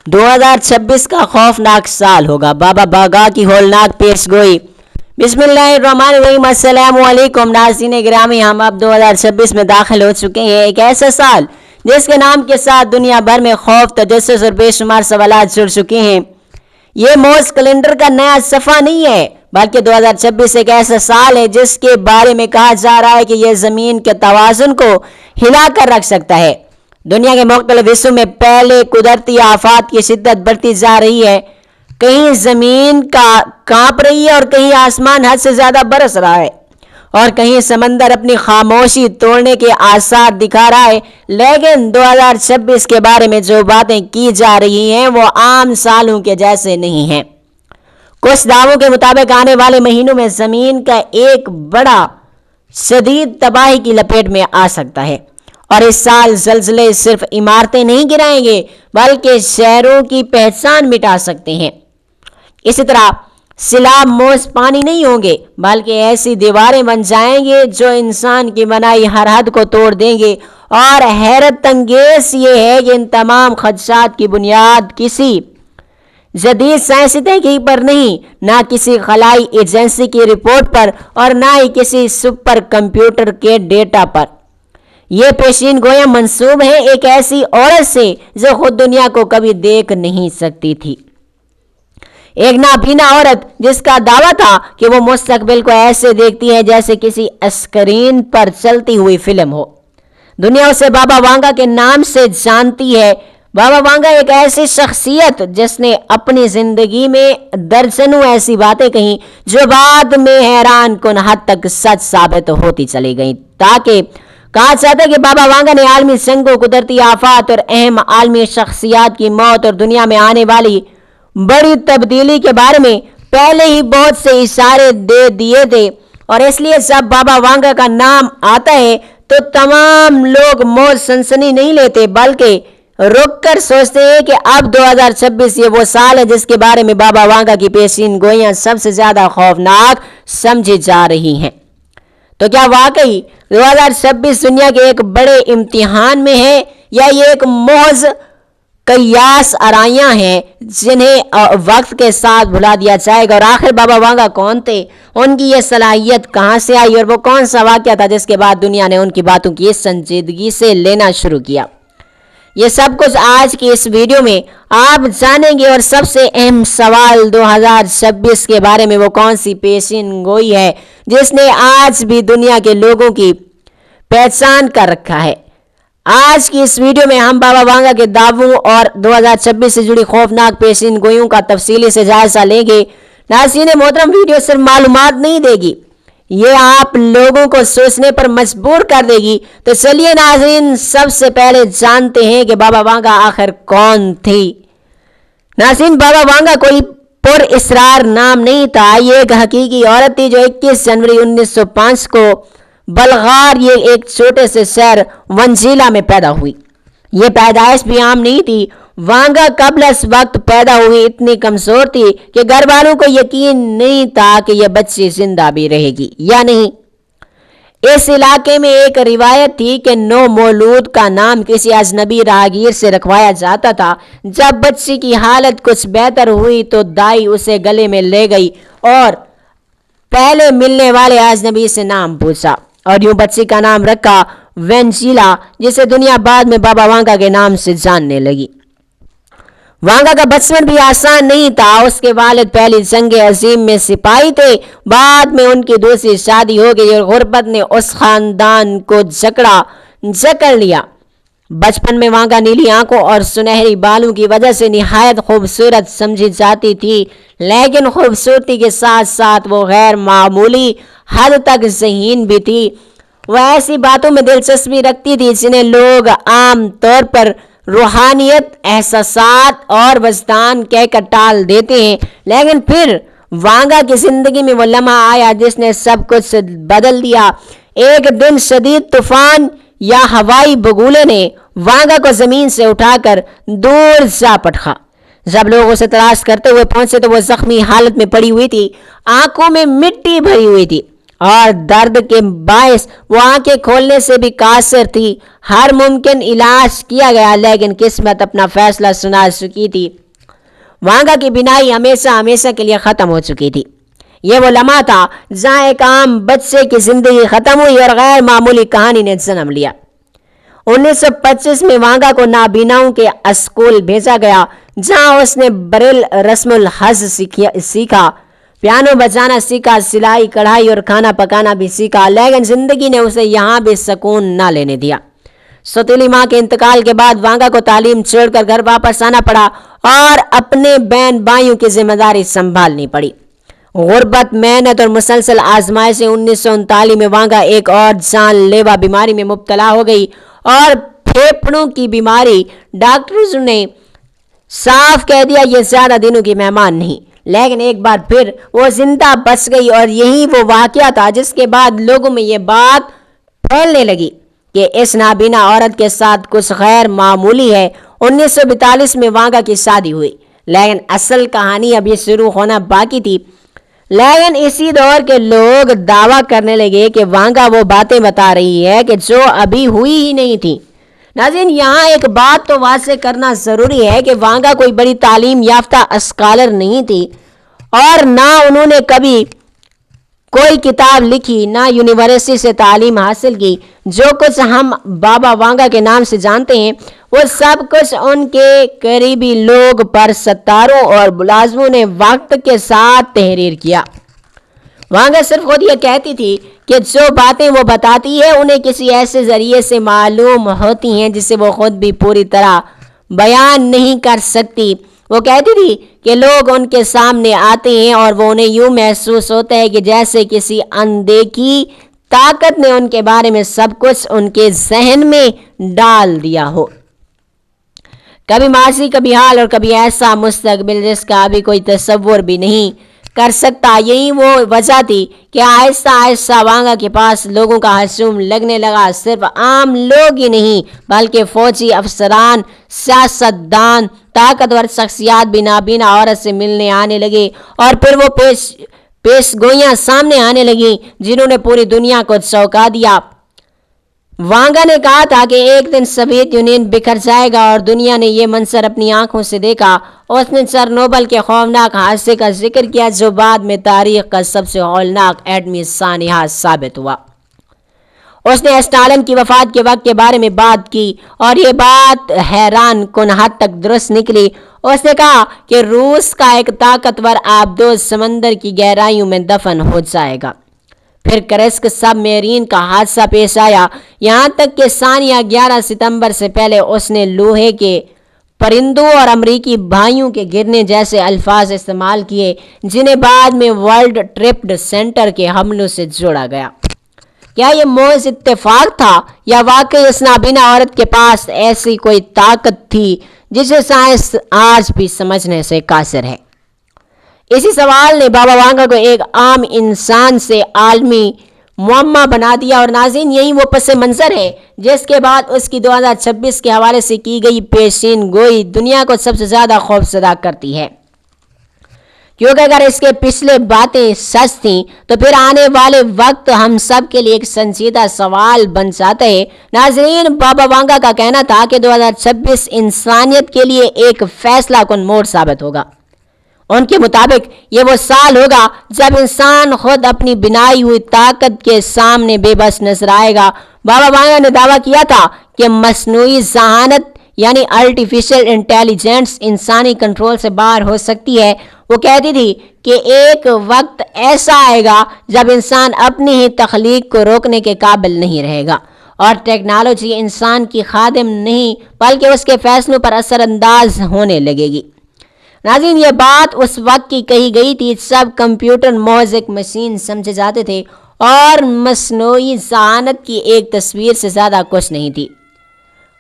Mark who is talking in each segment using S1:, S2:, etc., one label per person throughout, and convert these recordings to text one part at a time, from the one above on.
S1: 2026 کا خوفناک سال ہوگا۔ بابا واگا کی ہولناک پیش گوئی۔ بسم اللہ الرحمن الرحیم۔ السلام علیکم ناظرین گرامی، ہم اب 2026 میں داخل ہو چکے ہیں، ایک ایسا سال جس کے نام کے ساتھ دنیا بھر میں خوف، تجسس اور بے شمار سوالات جڑ چکے ہیں۔ یہ موز کیلنڈر کا نیا صفحہ نہیں ہے، بلکہ 2026 ایک ایسا سال ہے جس کے بارے میں کہا جا رہا ہے کہ یہ زمین کے توازن کو ہلا کر رکھ سکتا ہے۔ دنیا کے مختلف حصوں میں پہلے قدرتی آفات کی شدت بڑھتی جا رہی ہے، کہیں زمین کانپ رہی ہے اور کہیں آسمان حد سے زیادہ برس رہا ہے اور کہیں سمندر اپنی خاموشی توڑنے کے آثار دکھا رہا ہے۔ لیکن 2026 کے بارے میں جو باتیں کی جا رہی ہیں وہ عام سالوں کے جیسے نہیں ہیں۔ کچھ دعووں کے مطابق آنے والے مہینوں میں زمین کا ایک بڑا شدید تباہی کی لپیٹ میں آ سکتا ہے، اور اس سال زلزلے صرف عمارتیں نہیں گرائیں گے بلکہ شہروں کی پہچان مٹا سکتے ہیں۔ اسی طرح سیلاب موج پانی نہیں ہوں گے بلکہ ایسی دیواریں بن جائیں گے جو انسان کی بنائی ہر حد کو توڑ دیں گے، اور حیرت انگیز یہ ہے کہ ان تمام خدشات کی بنیاد کسی جدید سائنسی تحقیق پر نہیں، نہ کسی خلائی ایجنسی کی رپورٹ پر اور نہ ہی کسی سپر کمپیوٹر کے ڈیٹا پر۔ یہ پیشین گویاں منسوب ہیں ایک ایسی عورت سے جو خود دنیا کو کبھی دیکھ نہیں سکتی تھی، ایک نابینا عورت جس کا دعویٰ تھا کہ وہ مستقبل کو ایسے دیکھتی ہے جیسے کسی اسکرین پر چلتی ہوئی فلم ہو۔ دنیا اسے بابا وانگا کے نام سے جانتی ہے۔ بابا وانگا ایک ایسی شخصیت جس نے اپنی زندگی میں درجنوں ایسی باتیں کہیں جو بعد میں حیران کن حد تک سچ ثابت ہوتی چلی گئیں، تاکہ کہا جاتا ہے کہ بابا وانگا نے عالمی جنگوں، قدرتی آفات اور اہم عالمی شخصیات کی موت اور دنیا میں آنے والی بڑی تبدیلی کے بارے میں پہلے ہی بہت سے اشارے دے دیے تھے، اور اس لیے جب بابا وانگا کا نام آتا ہے تو تمام لوگ موج سنسنی نہیں لیتے بلکہ رک کر سوچتے ہیں کہ اب 2026 یہ وہ سال ہے جس کے بارے میں بابا وانگا کی پیشین گوئیاں سب سے زیادہ خوفناک سمجھی جا رہی ہیں۔ تو کیا واقعی 2026 دنیا کے ایک بڑے امتحان میں ہے، یا یہ ایک محض قیاس آرائیاں ہیں جنہیں وقت کے ساتھ بھلا دیا جائے گا؟ اور آخر بابا وانگا کون تھے، ان کی یہ صلاحیت کہاں سے آئی، اور وہ کون سا واقعہ تھا جس کے بعد دنیا نے ان کی باتوں کی سنجیدگی سے لینا شروع کیا؟ یہ سب کچھ آج کی اس ویڈیو میں آپ جانیں گے، اور سب سے اہم سوال 2026 کے بارے میں وہ کون سی پیشین گوئی ہے جس نے آج بھی دنیا کے لوگوں کی پہچان کر رکھا ہے۔ آج کی اس ویڈیو میں ہم بابا وانگا کے دعووں اور 2026 سے جڑی خوفناک پیشین گوئیوں کا تفصیلی سے جائزہ لیں گے۔ ناظرین محترم، ویڈیو صرف معلومات نہیں دے گی، یہ آپ لوگوں کو سوچنے پر مجبور کر دے گی۔ تو چلیے ناظرین، سب سے پہلے جانتے ہیں کہ بابا وانگا آخر کون تھی۔ ناظرین، بابا وانگا کوئی پر اسرار نام نہیں تھا، یہ ایک حقیقی عورت تھی جو 21 جنوری 1905 کو بلغار، یہ ایک چھوٹے سے شہر ونجیلا میں پیدا ہوئی۔ یہ پیدائش بھی عام نہیں تھی۔ وانگا قبل اس وقت پیدا ہوئی اتنی کمزور تھی کہ گھر والوں کو یقین نہیں تھا کہ یہ بچی زندہ بھی رہے گی یا نہیں۔ اس علاقے میں ایک روایت تھی کہ نو مولود کا نام کسی اجنبی راہگیر سے رکھوایا جاتا تھا۔ جب بچی کی حالت کچھ بہتر ہوئی تو دائی اسے گلے میں لے گئی اور پہلے ملنے والے اجنبی سے نام پوچھا، اور یوں بچی کا نام رکھا وینجیلا، جسے دنیا بعد میں بابا وانگا کے نام سے جاننے لگی۔ وانگا کا بچپن بھی آسان نہیں تھا۔ اس کے والد پہلی جنگ عظیم میں سپاہی تھے، بعد میں ان کی دوسری شادی ہو گئی اور غربت نے اس خاندان کو جکڑ لیا۔ بچپن میں وانگا نیلی آنکھوں اور سنہری بالوں کی وجہ سے نہایت خوبصورت سمجھی جاتی تھی، لیکن خوبصورتی کے ساتھ ساتھ وہ غیر معمولی حد تک ذہین بھی تھی۔ وہ ایسی باتوں میں دلچسپی رکھتی تھی جنہیں لوگ عام طور پر روحانیت، احساسات اور وجدان کہہ کر ٹال دیتے ہیں، لیکن پھر وانگا کی زندگی میں وہ لمحہ آیا جس نے سب کچھ بدل دیا۔ ایک دن شدید طوفان یا ہوائی بگولے نے وانگا کو زمین سے اٹھا کر دور جا پٹخا۔ جب لوگ اسے تلاش کرتے ہوئے پہنچے تو وہ زخمی حالت میں پڑی ہوئی تھی، آنکھوں میں مٹی بھری ہوئی تھی اور درد کے باعث وہ آنکھیں کھولنے سے بھی قاصر تھی۔ ہر ممکن علاج کیا گیا لیکن قسمت اپنا فیصلہ سنا چکی تھی۔ وانگا کی بینائی ہمیشہ ہمیشہ کے لیے ختم ہو چکی تھی۔ یہ وہ لمحہ تھا جہاں ایک عام بچے کی زندگی ختم ہوئی اور غیر معمولی کہانی نے جنم لیا۔ 1925 میں وانگا کو نابیناؤں کے اسکول بھیجا گیا جہاں اس نے بریل رسم الخط سیکھا، پیانو بجانا سیکھا، سلائی کڑھائی اور کھانا پکانا بھی سیکھا، لیکن زندگی نے اسے یہاں بھی سکون نہ لینے دیا۔ سوتیلی ماں کے انتقال کے بعد وانگا کو تعلیم چھوڑ کر گھر واپس آنا پڑا اور اپنے بہن بھائیوں کی ذمہ داری سنبھالنی پڑی۔ غربت، محنت اور مسلسل آزمائشیں 1939 میں وانگا ایک اور جان لیوا بیماری میں مبتلا ہو گئی اور پھیپھڑوں کی بیماری۔ ڈاکٹرز نے صاف کہہ دیا یہ زیادہ دنوں کی مہمان نہیں، لیکن ایک بار پھر وہ زندہ بچ گئی اور یہی وہ واقعہ تھا جس کے بعد لوگوں میں یہ بات پھیلنے لگی کہ اس نابینا عورت کے ساتھ کچھ غیر معمولی ہے۔ 1942 میں وانگا کی شادی ہوئی، لیکن اصل کہانی ابھی شروع ہونا باقی تھی۔ لیکن اسی دور کے لوگ دعویٰ کرنے لگے کہ وانگا وہ باتیں بتا رہی ہے کہ جو ابھی ہوئی ہی نہیں تھی۔ ناظرین، یہاں ایک بات تو واضح کرنا ضروری ہے کہ وانگا کوئی بڑی تعلیم یافتہ اسکالر نہیں تھی اور نہ انہوں نے کبھی کوئی کتاب لکھی، نہ یونیورسٹی سے تعلیم حاصل کی۔ جو کچھ ہم بابا وانگا کے نام سے جانتے ہیں وہ سب کچھ ان کے قریبی لوگ پر ستاروں اور ملازموں نے وقت کے ساتھ تحریر کیا۔ وانگا صرف خود یہ کہتی تھی کہ جو باتیں وہ بتاتی ہے انہیں کسی ایسے ذریعے سے معلوم ہوتی ہیں جسے وہ خود بھی پوری طرح بیان نہیں کر سکتی۔ وہ کہتی تھی کہ لوگ ان کے سامنے آتے ہیں اور وہ انہیں یوں محسوس ہوتا ہے کہ جیسے کسی اندیکھی طاقت نے ان کے بارے میں سب کچھ ان کے ذہن میں ڈال دیا ہو، کبھی ماضی، کبھی حال اور کبھی ایسا مستقبل جس کا ابھی کوئی تصور بھی نہیں کر سکتا۔ یہی وہ وجہ تھی کہ آہستہ آہستہ وانگا کے پاس لوگوں کا ہجوم لگنے لگا۔ صرف عام لوگ ہی نہیں بلکہ فوجی افسران، سیاستدان، طاقتور شخصیات بھی نابینا عورت سے ملنے آنے لگے اور پھر وہ پیش گوئیاں سامنے آنے لگیں جنہوں نے پوری دنیا کو چونکا دیا۔ وانگا نے کہا تھا کہ ایک دن سوویت یونین بکھر جائے گا اور دنیا نے یہ منظر اپنی آنکھوں سے دیکھا۔ اس نے چرنوبل کے خوفناک حادثے کا ذکر کیا جو بعد میں تاریخ کا سب سے ہولناک ایٹمی سانحہ ثابت ہوا۔ اس نے اسٹالن کی وفات کے وقت کے بارے میں بات کی اور یہ بات حیران کن حد تک درست نکلی۔ اس نے کہا کہ روس کا ایک طاقتور آبدوز سمندر کی گہرائیوں میں دفن ہو جائے گا۔ پھر کرسک سب میرین کا حادثہ پیش آیا، یہاں تک کہ ثانیہ 11 ستمبر سے پہلے اس نے لوہے کے پرندوں اور امریکی بھائیوں کے گرنے جیسے الفاظ استعمال کیے جنہیں بعد میں ورلڈ ٹریڈ سینٹر کے حملوں سے جوڑا گیا۔ کیا یہ محض اتفاق تھا یا واقعی اس نابینا عورت کے پاس ایسی کوئی طاقت تھی جسے سائنس آج بھی سمجھنے سے قاصر ہے؟ اسی سوال نے بابا وانگا کو ایک عام انسان سے عالمی معمہ بنا دیا اور ناظرین یہی وہ پس منظر ہے جس کے بعد اس کی 2026 کے حوالے سے کی گئی پیشین گوئی دنیا کو سب سے زیادہ خوفزدہ کرتی ہے، کیونکہ اگر اس کے پچھلے باتیں سچ تھیں تو پھر آنے والے وقت ہم سب کے لیے ایک سنجیدہ سوال بن جاتا ہے۔ ناظرین، بابا وانگا کا کہنا تھا کہ 2026 انسانیت کے لیے ایک فیصلہ کن موڑ ثابت ہوگا۔ ان کے مطابق یہ وہ سال ہوگا جب انسان خود اپنی بنائی ہوئی طاقت کے سامنے بے بس نظر آئے گا۔ بابا وانگا نے دعویٰ کیا تھا کہ مصنوعی ذہانت یعنی آرٹیفیشل انٹیلیجنس انسانی کنٹرول سے باہر ہو سکتی ہے۔ وہ کہتی تھی کہ ایک وقت ایسا آئے گا جب انسان اپنی ہی تخلیق کو روکنے کے قابل نہیں رہے گا اور ٹیکنالوجی انسان کی خادم نہیں بلکہ اس کے فیصلوں پر اثر انداز ہونے لگے گی۔ ناظرین، یہ بات اس وقت کی کہی گئی تھی جب کمپیوٹر محض ایک مشین سمجھے جاتے تھے اور مصنوعی ذہانت کی ایک تصویر سے زیادہ کچھ نہیں تھی۔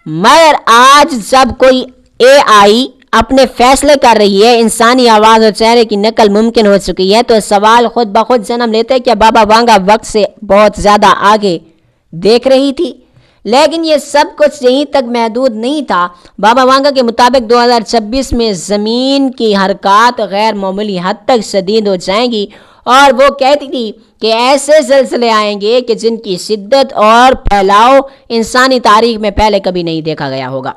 S1: مگر آج جب کوئی AI اپنے فیصلے کر رہی ہے، انسانی آواز اور چہرے کی نقل ممکن ہو چکی ہے، تو سوال خود بخود جنم لیتے کہ بابا وانگا وقت سے بہت زیادہ آگے دیکھ رہی تھی۔ لیکن یہ سب کچھ یہیں تک محدود نہیں تھا۔ بابا وانگا کے مطابق 2026 میں زمین کی حرکات غیر معمولی حد تک شدید ہو جائیں گی اور وہ کہتی تھی کہ ایسے زلزلے آئیں گے کہ جن کی شدت اور پھیلاؤ انسانی تاریخ میں پہلے کبھی نہیں دیکھا گیا ہوگا۔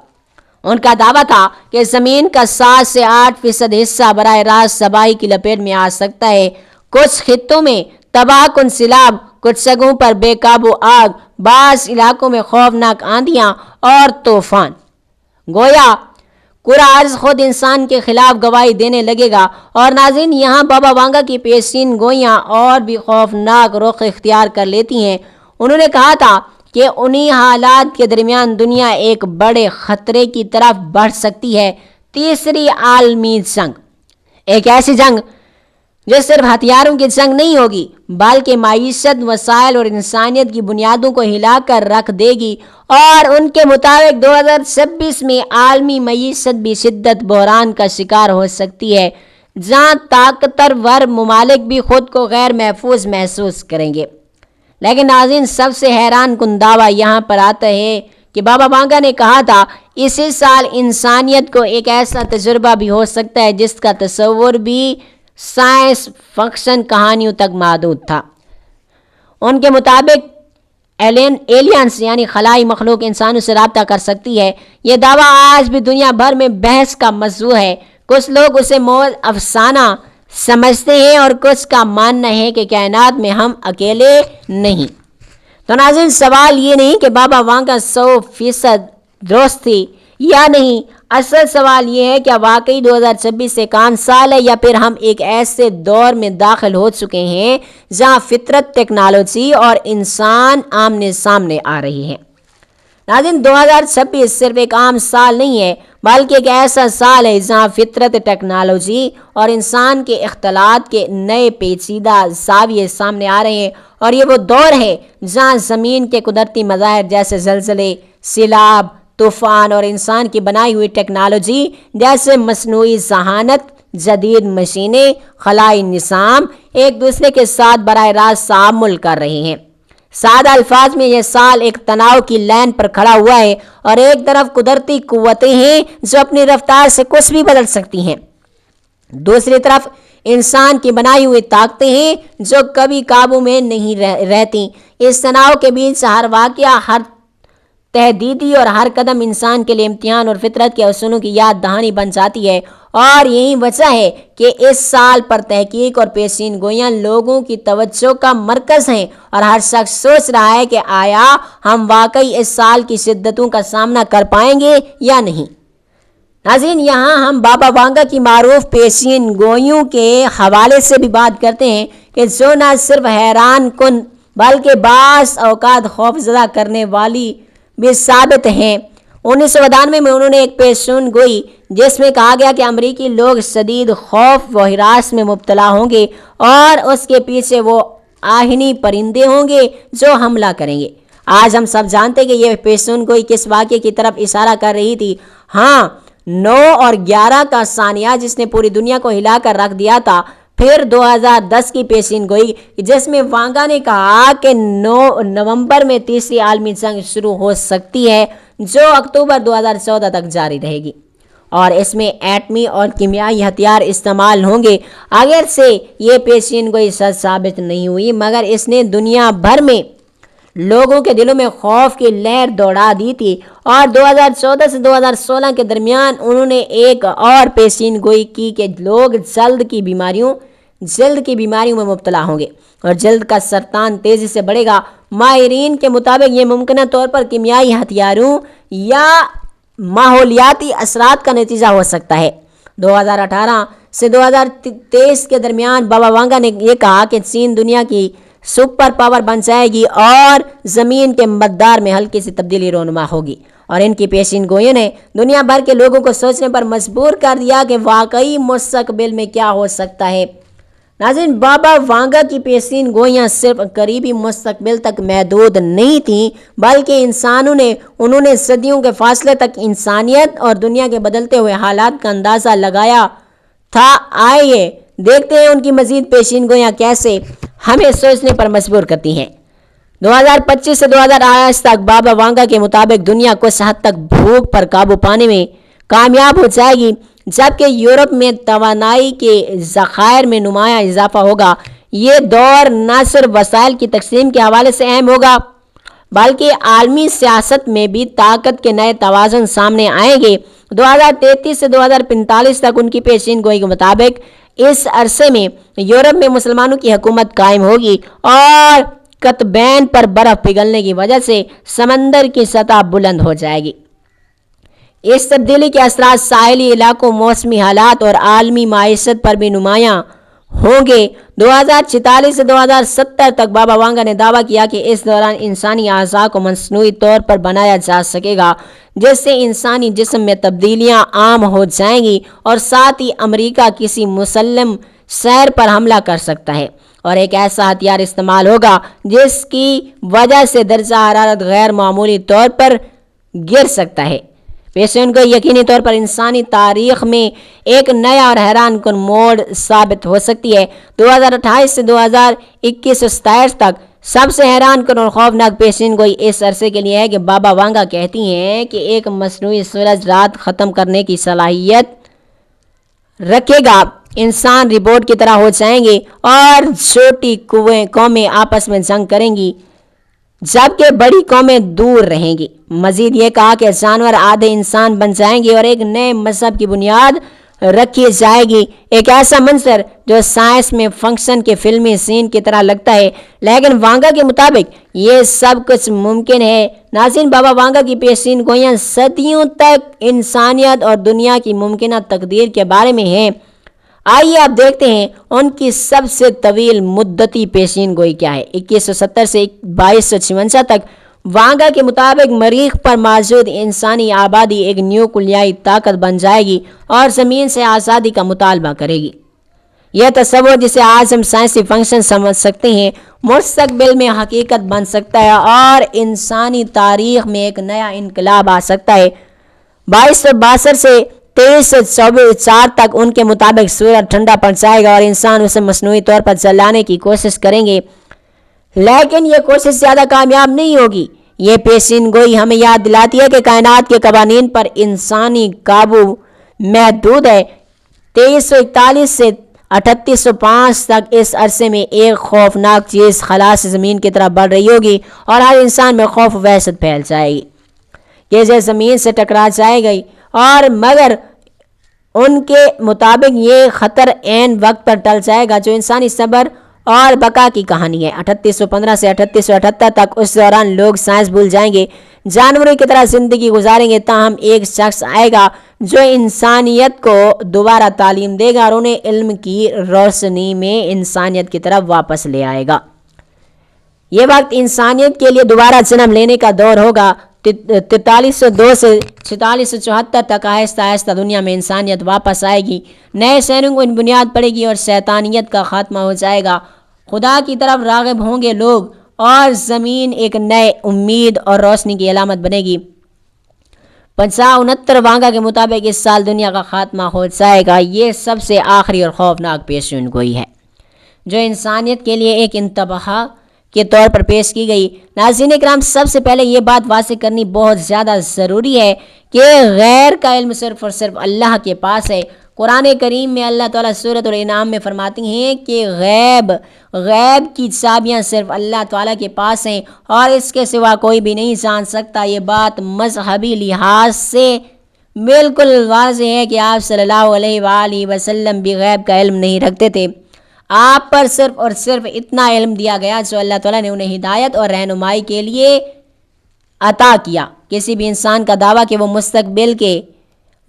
S1: ان کا دعویٰ تھا کہ زمین کا 7 سے 8% حصہ براہ راست تباہی کی لپیٹ میں آ سکتا ہے۔ کچھ خطوں میں تباہ کن سیلاب، کچھ جگہوں پر بے قابو آگ، بعض علاقوں میں خوفناک آندھیاں اور طوفان۔ گویا پورا عرض خود انسان کے خلاف گواہی دینے لگے گا۔ اور ناظرین، یہاں بابا وانگا کی پیشین گوئیاں اور بھی خوفناک رخ اختیار کر لیتی ہیں۔ انہوں نے کہا تھا کہ انہی حالات کے درمیان دنیا ایک بڑے خطرے کی طرف بڑھ سکتی ہے، تیسری عالمی جنگ۔ ایک ایسی جنگ جو صرف ہتھیاروں کی جنگ نہیں ہوگی بلکہ معیشت، وسائل اور انسانیت کی بنیادوں کو ہلا کر رکھ دے گی۔ اور ان کے مطابق 2026 میں عالمی معیشت بھی شدت بحران کا شکار ہو سکتی ہے، جہاں طاقتور ممالک بھی خود کو غیر محفوظ محسوس کریں گے۔ لیکن ناظرین، سب سے حیران کن دعویٰ یہاں پر آتا ہے کہ بابا وانگا نے کہا تھا اسی سال انسانیت کو ایک ایسا تجربہ بھی ہو سکتا ہے جس کا تصور بھی سائنس فکشن کہانیوں تک محدود تھا۔ ان کے مطابق ایلینز یعنی خلائی مخلوق انسانوں سے رابطہ کر سکتی ہے۔ یہ دعویٰ آج بھی دنیا بھر میں بحث کا موضوع ہے۔ کچھ لوگ اسے موضوع افسانہ سمجھتے ہیں اور کچھ کا ماننا ہے کہ کائنات میں ہم اکیلے نہیں۔ تو ناظرین، سوال یہ نہیں کہ بابا وانگا 100% درست تھی یا نہیں، اصل سوال یہ ہے کہ واقعی 2026 ایک عام سال ہے یا پھر ہم ایک ایسے دور میں داخل ہو چکے ہیں جہاں فطرت، ٹیکنالوجی اور انسان آمنے سامنے آ رہی ہیں۔ ناظرین، 2026 صرف ایک عام سال نہیں ہے بلکہ ایک ایسا سال ہے جہاں فطرت، ٹیکنالوجی اور انسان کے اختلاط کے نئے پیچیدہ زاویے سامنے آ رہے ہیں۔ اور یہ وہ دور ہے جہاں زمین کے قدرتی مظاہر جیسے زلزلے، سیلاب، طوفان اور انسان کی بنائی ہوئی ٹیکنالوجی جیسے مصنوعی ذہانت، جدید مشینیں، خلائی نظام ایک دوسرے کے ساتھ براہ راست تعامل کر رہے ہیں۔ سادہ الفاظ میں یہ سال ایک تناؤ کی لائن پر کھڑا ہوا ہے، اور ایک طرف قدرتی قوتیں ہیں جو اپنی رفتار سے کچھ بھی بدل سکتی ہیں، دوسری طرف انسان کی بنائی ہوئی طاقتیں ہیں جو کبھی قابو میں نہیں رہتی۔ اس تناؤ کے بیچ ہر واقعہ، ہر تحدیدی اور ہر قدم انسان کے لیے امتحان اور فطرت کے اصولوں کی یاد دہانی بن جاتی ہے۔ اور یہی وجہ ہے کہ اس سال پر تحقیق اور پیشین گوئیاں لوگوں کی توجہ کا مرکز ہیں، اور ہر شخص سوچ رہا ہے کہ آیا ہم واقعی اس سال کی شدتوں کا سامنا کر پائیں گے یا نہیں۔ ناظرین، یہاں ہم بابا وانگا کی معروف پیشین گوئیوں کے حوالے سے بھی بات کرتے ہیں کہ جو نہ صرف حیران کن بلکہ بعض اوقات خوفزدہ کرنے والی بھی ثابت ہیں۔ 1992 میں انہوں نے ایک پیشین گوئی جس میں کہا گیا کہ امریکی لوگ شدید خوف و ہراس میں مبتلا ہوں گے اور اس کے پیچھے وہ آہنی پرندے ہوں گے جو حملہ کریں گے۔ آج ہم سب جانتے ہیں کہ یہ پیشین گوئی کس واقعے کی طرف اشارہ کر رہی تھی۔ ہاں، 9 اور 11 کا ثانیہ جس نے پوری دنیا کو ہلا کر رکھ دیا تھا۔ پھر 2010 کی پیشین گوئی جس میں وانگا نے کہا کہ 9 نومبر میں تیسری عالمی جنگ شروع ہو سکتی ہے جو اکتوبر 2014 تک جاری رہے گی، اور اس میں ایٹمی اور کیمیائی ہتھیار استعمال ہوں گے۔ اگر سے یہ پیشین گوئی سچ ثابت نہیں ہوئی، مگر اس نے دنیا بھر میں لوگوں کے دلوں میں خوف کی لہر دوڑا دی تھی۔ اور 2014 سے 2016 کے درمیان انہوں نے ایک اور پیشین گوئی کی کہ لوگ جلد کی بیماریوں میں مبتلا ہوں گے اور جلد کا سرطان تیزی سے بڑھے گا۔ ماہرین کے مطابق یہ ممکنہ طور پر کیمیائی ہتھیاروں یا ماحولیاتی اثرات کا نتیجہ ہو سکتا ہے۔ 2018 سے 2023 کے درمیان بابا وانگا نے یہ کہا کہ چین دنیا کی سپر پاور بن جائے گی اور زمین کے مدار میں ہلکی سی تبدیلی رونما ہوگی۔ اور ان کی پیشین گوئیوں نے دنیا بھر کے لوگوں کو سوچنے پر مجبور کر دیا کہ واقعی مستقبل میں کیا ہو سکتا ہے۔ ناظرین، بابا وانگا کی پیشین گوئیاں صرف قریبی مستقبل تک محدود نہیں تھیں بلکہ انہوں نے صدیوں کے فاصلے تک انسانیت اور دنیا کے بدلتے ہوئے حالات کا اندازہ لگایا تھا۔ آئیے دیکھتے ہیں ان کی مزید پیشین گوئیاں کیسے ہمیں سوچنے پر مجبور کرتی ہیں۔ 2025 سے 2028 تک بابا وانگا کے مطابق دنیا کچھ حد تک بھوک پر قابو پانے میں کامیاب ہو جائے گی، جبکہ یورپ میں توانائی کے ذخائر میں نمایاں اضافہ ہوگا۔ یہ دور نہ صرف وسائل کی تقسیم کے حوالے سے اہم ہوگا بلکہ عالمی سیاست میں بھی طاقت کے نئے توازن سامنے آئیں گے۔ 2033 سے 2045 تک ان کی پیشین گوئی کے مطابق اس عرصے میں یورپ میں مسلمانوں کی حکومت قائم ہوگی اور قطبین پر برف پگھلنے کی وجہ سے سمندر کی سطح بلند ہو جائے گی۔ اس تبدیلی کے اثرات ساحلی علاقوں، موسمی حالات اور عالمی معیشت پر بھی نمایاں ہوں گے۔ 2046 سے 2070 تک بابا وانگا نے دعویٰ کیا کہ اس دوران انسانی اعضاء کو مصنوعی طور پر بنایا جا سکے گا جس سے انسانی جسم میں تبدیلیاں عام ہو جائیں گی اور ساتھ ہی امریکہ کسی مسلم شہر پر حملہ کر سکتا ہے اور ایک ایسا ہتھیار استعمال ہوگا جس کی وجہ سے درجہ حرارت غیر معمولی طور پر گر سکتا ہے۔ پیشین کو یقینی طور پر انسانی تاریخ میں ایک نیا اور حیران کن موڑ ثابت ہو سکتی ہے۔ 2028 سے 2027 تک سب سے حیران کن اور خوفناک پیشین گوئی اس عرصے کے لیے ہے کہ بابا وانگا کہتی ہیں کہ ایک مصنوعی سورج رات ختم کرنے کی صلاحیت رکھے گا۔ انسان روبوٹ کی طرح ہو جائیں گے اور چھوٹی قومیں آپس میں جنگ کریں گی جبکہ بڑی قومیں دور رہیں گی۔ مزید یہ کہا کہ جانور آدھے انسان بن جائیں گے اور ایک نئے مذہب کی بنیاد رکھی جائے گی، ایک ایسا منظر جو سائنس میں فنکشن کے فلمی سین کی طرح لگتا ہے، لیکن وانگا کے مطابق یہ سب کچھ ممکن ہے۔ ناظرین، بابا وانگا کی پیشین گوئیاں صدیوں تک انسانیت اور دنیا کی ممکنہ تقدیر کے بارے میں ہیں۔ آئیے آپ دیکھتے ہیں ان کی سب سے طویل مدتی پیشین گوئی کیا ہے۔ 2170 سے 2256 تک وانگا کے مطابق مریخ پر موجود انسانی آبادی ایک نیوکلیائی طاقت بن جائے گی اور زمین سے آزادی کا مطالبہ کرے گی۔ یہ تصور جسے آج ہم سائنسی فنکشن سمجھ سکتے ہیں مستقبل میں حقیقت بن سکتا ہے اور انسانی تاریخ میں ایک نیا انقلاب آ سکتا ہے۔ 2262 سے 2344 تک ان کے مطابق سورج ٹھنڈا پڑ جائے گا اور انسان اسے مصنوعی طور پر جلانے کی کوشش کریں گے، لیکن یہ کوشش زیادہ کامیاب نہیں ہوگی۔ یہ پیشین گوئی ہمیں یاد دلاتی ہے کہ کائنات کے قوانین پر انسانی قابو محدود ہے۔ 2341 سے 3805 تک اس عرصے میں ایک خوفناک چیز خلا سے زمین کی طرف بڑھ رہی ہوگی اور ہر انسان میں خوف و وحشت پھیل جائے گی کہ یہ زمین سے ٹکرا جائے گی، اور مگر ان کے مطابق یہ خطر عین وقت پر ٹل جائے گا جو انسانی صبر اور بقا کی کہانی ہے۔ 3815 سے 3878 تک اس دوران لوگ سائنس بھول جائیں گے، جانوروں کی طرح زندگی گزاریں گے، تاہم ایک شخص آئے گا جو انسانیت کو دوبارہ تعلیم دے گا اور انہیں علم کی روشنی میں انسانیت کی طرف واپس لے آئے گا۔ یہ وقت انسانیت کے لیے دوبارہ جنم لینے کا دور ہوگا۔ 4302 سے 4674 تک آہستہ آہستہ دنیا میں انسانیت واپس آئے گی، نئے شہروں کو بنیاد پڑے گی اور شیطانیت کا خاتمہ ہو جائے گا، خدا کی طرف راغب ہوں گے لوگ اور زمین ایک نئے امید اور روشنی کی علامت بنے گی۔ 5069 وانگا کے مطابق اس سال دنیا کا خاتمہ ہو جائے گا۔ یہ سب سے آخری اور خوفناک پیشین گوئی ہے جو انسانیت کے لیے ایک انتباہ کے طور پر پیش کی گئی۔ ناظرین کرام، سب سے پہلے یہ بات واضح کرنی بہت زیادہ ضروری ہے کہ غیر کا علم صرف اور صرف اللہ کے پاس ہے۔ قرآن کریم میں اللہ تعالیٰ سورۃ الانعام میں فرماتی ہیں کہ غیب کی چابیاں صرف اللہ تعالیٰ کے پاس ہیں اور اس کے سوا کوئی بھی نہیں جان سکتا۔ یہ بات مذہبی لحاظ سے بالکل واضح ہے کہ آپ صلی اللہ علیہ وآلہ وسلم بھی غیب کا علم نہیں رکھتے تھے۔ آپ پر صرف اور صرف اتنا علم دیا گیا جو اللہ تعالیٰ نے انہیں ہدایت اور رہنمائی کے لیے عطا کیا۔ کسی بھی انسان کا دعویٰ کہ وہ مستقبل کے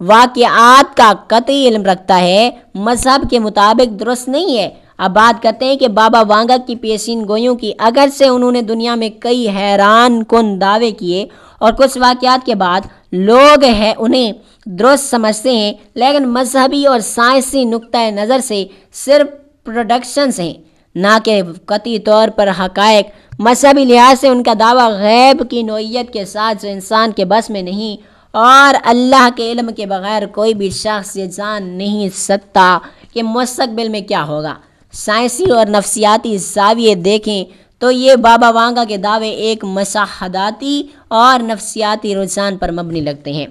S1: واقعات کا قطعی علم رکھتا ہے مذہب کے مطابق درست نہیں ہے۔ اب بات کرتے ہیں کہ بابا وانگا کی پیشین گوئیوں کی۔ اگرچہ انہوں نے دنیا میں کئی حیران کن دعوے کیے اور کچھ واقعات کے بعد لوگ انہیں درست سمجھتے ہیں، لیکن مذہبی اور سائنسی نقطۂ نظر سے صرف پروڈکشنز ہیں، نہ کہ قطعی طور پر حقائق۔ مذہبی لحاظ سے ان کا دعویٰ غیب کی نوعیت کے ساتھ جو انسان کے بس میں نہیں اور اللہ کے علم کے بغیر کوئی بھی شخص یہ جان نہیں سکتا کہ مستقبل میں کیا ہوگا۔ سائنسی اور نفسیاتی زاویے دیکھیں تو یہ بابا وانگا کے دعوے ایک مشاہداتی اور نفسیاتی رجحان پر مبنی لگتے ہیں۔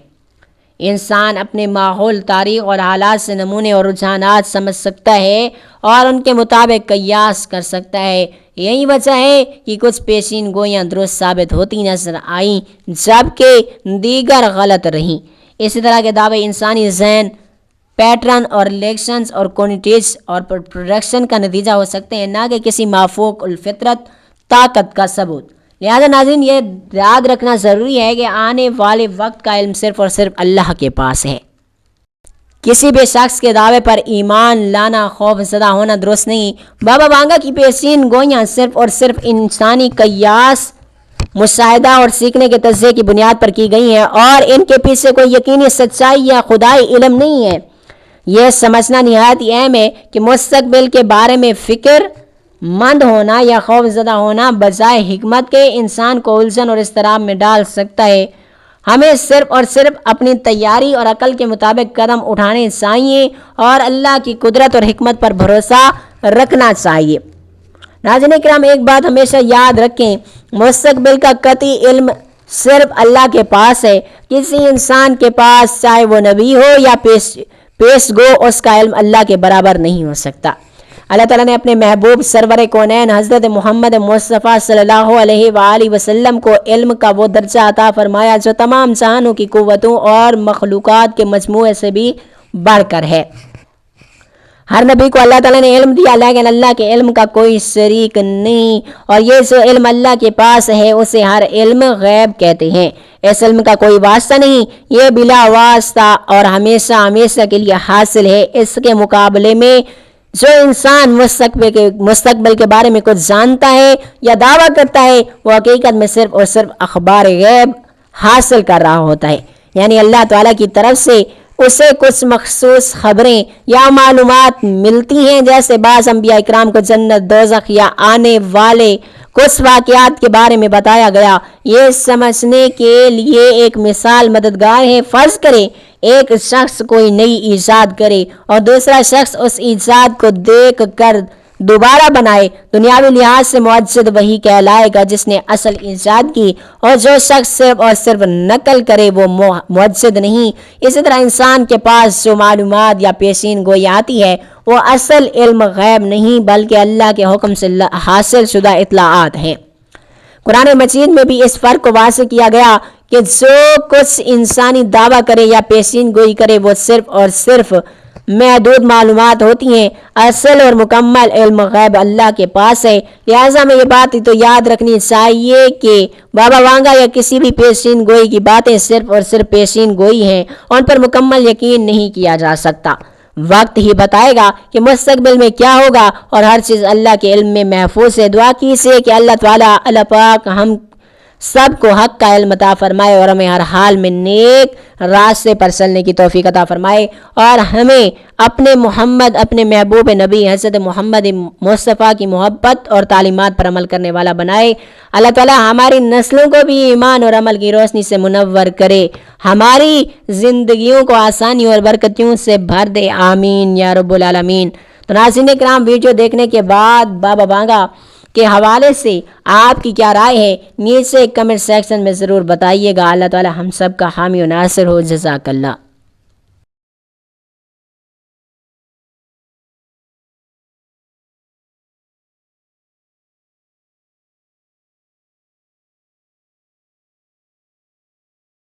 S1: انسان اپنے ماحول، تاریخ اور حالات سے نمونے اور رجحانات سمجھ سکتا ہے اور ان کے مطابق قیاس کر سکتا ہے۔ یہی وجہ ہے کہ کچھ پیشین گوئیاں درست ثابت ہوتی نظر آئیں جبکہ دیگر غلط رہیں۔ اسی طرح کے دعوے انسانی ذہن، پیٹرن اور ریلیشنز اور کوانٹیٹیز اور پروڈکشن کا نتیجہ ہو سکتے ہیں، نہ کہ کسی مافوق الفطرت طاقت کا ثبوت۔ لہذا ناظرین، یہ یاد رکھنا ضروری ہے کہ آنے والے وقت کا علم صرف اور صرف اللہ کے پاس ہے۔ کسی بھی شخص کے دعوے پر ایمان لانا، خوف زدہ ہونا درست نہیں۔ بابا وانگا کی پیشین گوئیاں صرف اور صرف انسانی قیاس، مشاہدہ اور سیکھنے کے تجزیے کی بنیاد پر کی گئی ہیں اور ان کے پیچھے کوئی یقینی سچائی یا خدائی علم نہیں ہے۔ یہ سمجھنا نہایت اہم ہے کہ مستقبل کے بارے میں فکر مند ہونا یا خوف زدہ ہونا بجائے حکمت کے انسان کو الجھن اور اضطراب میں ڈال سکتا ہے۔ ہمیں صرف اور صرف اپنی تیاری اور عقل کے مطابق قدم اٹھانے چاہیے اور اللہ کی قدرت اور حکمت پر بھروسہ رکھنا چاہیے۔ ناظرین کرام، ایک بات ہمیشہ یاد رکھیں، مستقبل کا قطعی علم صرف اللہ کے پاس ہے۔ کسی انسان کے پاس، چاہے وہ نبی ہو یا پیش گو، اس کا علم اللہ کے برابر نہیں ہو سکتا۔ اللہ تعالیٰ نے اپنے محبوب سرور کونین حضرت محمد مصطفیٰ صلی اللہ علیہ وآلہ وسلم کو علم کا وہ درجہ عطا فرمایا جو تمام جہانوں کی قوتوں اور مخلوقات کے مجموعے سے بھی بڑھ کر ہے۔ ہر نبی کو اللہ تعالیٰ نے علم دیا، لیکن اللہ کے علم کا کوئی شریک نہیں، اور یہ جو علم اللہ کے پاس ہے اسے ہر علم غیب کہتے ہیں۔ اس علم کا کوئی واسطہ نہیں، یہ بلا واسطہ اور ہمیشہ ہمیشہ کے لیے حاصل ہے۔ اس کے مقابلے میں جو انسان مستقبل کے بارے میں کچھ جانتا ہے یا دعویٰ کرتا ہے، وہ حقیقت میں صرف اور صرف اخبار غیب حاصل کر رہا ہوتا ہے، یعنی اللہ تعالیٰ کی طرف سے اسے کچھ مخصوص خبریں یا معلومات ملتی ہیں، جیسے بعض انبیاء اکرام کو جنت، دوزخ یا آنے والے کچھ واقعات کے بارے میں بتایا گیا۔ یہ سمجھنے کے لیے ایک مثال مددگار ہے۔ فرض کریں ایک شخص کوئی نئی ایجاد کرے اور دوسرا شخص اس ایجاد کو دیکھ کر دوبارہ بنائے، دنیاوی لحاظ سے معجزہ وہی کہلائے گا جس نے اصل ایجاد کی، اور جو شخص صرف اور صرف نقل کرے وہ معجزہ نہیں۔ اسی طرح انسان کے پاس جو معلومات یا پیشین گوئی آتی ہے وہ اصل علم غیب نہیں بلکہ اللہ کے حکم سے حاصل شدہ اطلاعات ہیں۔ قرآن مجید میں بھی اس فرق کو واضح کیا گیا کہ جو کچھ انسانی دعویٰ کرے یا پیشین گوئی کرے وہ صرف اور صرف محدود معلومات ہوتی ہیں، اصل اور مکمل علم غیب اللہ کے پاس ہے۔ لہٰذا میں یہ بات تو یاد رکھنی چاہیے کہ بابا وانگا یا کسی بھی پیشین گوئی کی باتیں صرف اور صرف پیشین گوئی ہیں، ان پر مکمل یقین نہیں کیا جا سکتا۔ وقت ہی بتائے گا کہ مستقبل میں کیا ہوگا، اور ہر چیز اللہ کے علم میں محفوظ ہے۔ دعا کیجیے کہ اللہ تعالیٰ پاک ہم سب کو حق کا علم عطا فرمائے اور ہمیں ہر حال میں نیک راستے پر چلنے کی توفیق عطا فرمائے، اور ہمیں اپنے محبوب نبی حضرت محمد مصطفیٰ کی محبت اور تعلیمات پر عمل کرنے والا بنائے۔ اللہ تعالیٰ ہماری نسلوں کو بھی ایمان اور عمل کی روشنی سے منور کرے، ہماری زندگیوں کو آسانیوں اور برکتوں سے بھر دے، آمین یا رب العالمین۔ تو ناظرین کرام، ویڈیو دیکھنے کے بعد بابا وانگا کے حوالے سے آپ کی کیا رائے ہے نیچے کمنٹ سیکشن میں ضرور بتائیے گا۔ اللہ تعالی ہم سب کا حامی و ناصر ہو۔ جزاک اللہ۔